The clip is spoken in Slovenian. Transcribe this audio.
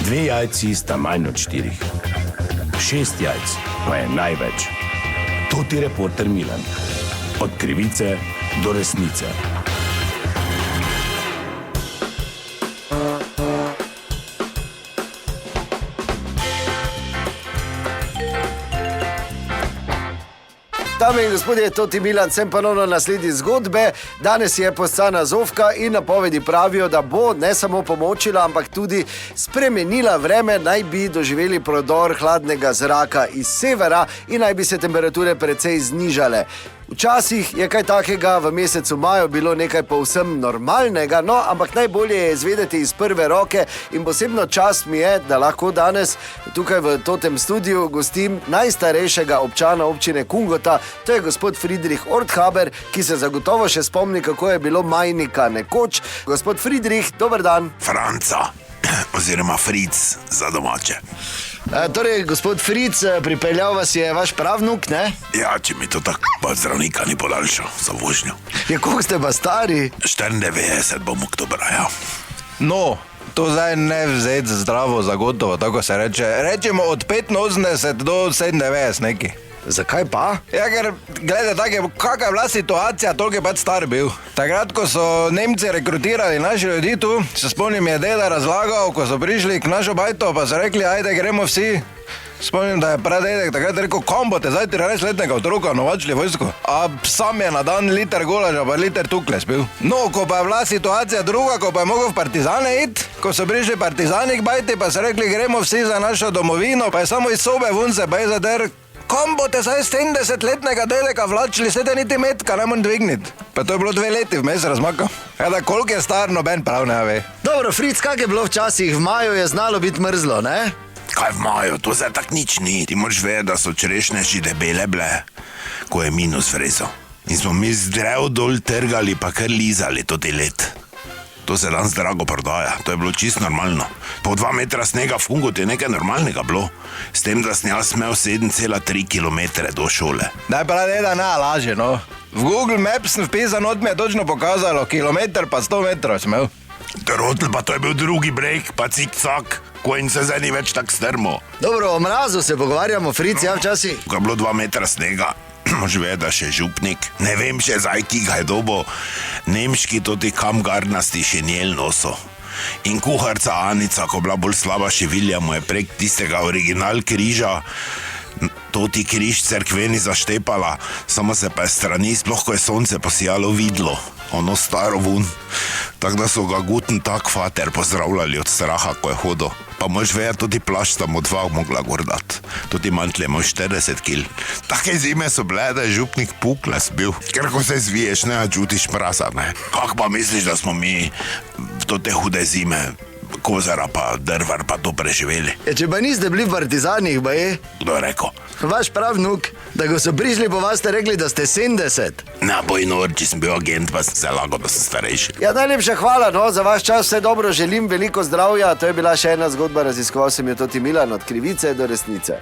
2 jajci sta manj od 4. 6 jajc pa je največ. To ti reporter Milan. Od krivice do resnice. Dame in gospodje, to ti Milan, sem ponovno na sledi zgodbe. Danes je postana Zofka in napovedi pravijo, da bo ne samo pomočila, ampak tudi spremenila vreme. Naj bi doživeli prodor hladnega zraka iz severa in naj bi se temperature precej znižale. Včasih je kaj takega v mesecu maju bilo nekaj povsem normalnega, no, ampak najbolje je izvedeti iz prve roke in posebno čast mi je, da lahko danes tukaj v totem studiu gostim najstarejšega občana občine Kungota, to je gospod Friedrich Orthaber, ki se zagotovo še spomni, kako je bilo majnika nekoč. Gospod Friedrich, dober dan. Franca, oziroma Fritz za domače. Torej, gospod Fritz, pripeljal vas je vaš pravnuk, ne? Ja, če mi to tako pa zdravnika ni podaljšal za vožnjo. Ja, koliko ste pa stari? 94 bom oktobra, ja. No, to zdaj ne vzeti zdravo za gotovo, tako se reče. Rečemo od 85 do 97 neki. Zakaj pa? Ja, ker, gledaj, kakva je bila situacija, toliko je pač star bil. Takrat, ko so Nemci rekrutirali naši ljudi tu, se spomnim, je deda razlagal, ko so prišli k našo bajto, pa so rekli, ajde, gremo vsi. Spomnim, da je pradedek takrat rekel, kam bote zdaj 13-letnega otroka novačili vojsko? A sam je na dan liter golaža, pa liter tukle spil. No, ko pa je bila situacija druga, ko pa je mogel v partizane iti, ko so prišli partizani k bajti, pa so rekli, gremo vsi za našo domovino, pa je samo iz sobe vun se pa je zader. Kam bote zdaj 70-letnega dedeka vlačili, sede niti metka, ne morem dvigniti. Pa to je bilo 2 leti vmes razmaka. Da koliko je star, noben prav ne ve. Dobro, Fritz, kak je bilo včasih? V maju je znalo biti mrzlo, ne? Kaj v maju, to zdaj tak nič ni. Ti moraš vedeti, da so čerešne že debele bile, ko je minus vrezo. In smo mi z drev dol trgali, pa kar lizali to te let. To se danes drago prodaja, to je bilo čisto normalno. Po 2 metra snega v Kungotu je nekaj normalnega bilo. S tem, da sem jaz smel 7,3 kilometre do šole. Daj pa deda, ne laže, no. V Google Maps sem vpisal, not mi je točno pokazalo, kilometer pa 100 metrov smel. Trotl, pa to je bil drugi breg, pa cik-cak, ko in se zdaj ni več tak strmo. Dobro, o mrazu se pogovarjamo, Fritz, ja včasih. Ko je bilo 2 metra snega, mož ve, da še župnik, ne vem še zdaj, ki ga je dobo, nemški toti kamgarnasti šenjel noso. In kuharca Anica, ko bila bolj slaba šivilja, mu je prek tistega original križa, toti križ cerkveni zaštepala, samo se pa je strani, sploh ko je sonce posijalo, vidlo, ono staro vun. Tako da so ga guten tak fater pozdravljali od straha, ko je hodil. Pa mož ve, tudi plašč tam od 2 mogla gordat. Tudi mantle moj 40 kil. Take zime so bile, da je župnik pukles bil. Ker ko se zviješ, ne čutiš mraza, ne. Kak pa misliš, da smo mi v te hude zime kozara pa drvar pa to preživeli? Če pa niste bili v partizanih, ba je? Kdo je rekel? Vaš pravnuk, da ko so prišli po vas, ste rekli, da ste 70. Na boj nor, če sem bil agent, pa sem se lagal, da sem starejši. Ja, najlepša hvala, no, za vaš čas vse dobro, želim veliko zdravja. To je bila še ena zgodba, raziskoval sem jo toti Milan, od krivice do resnice.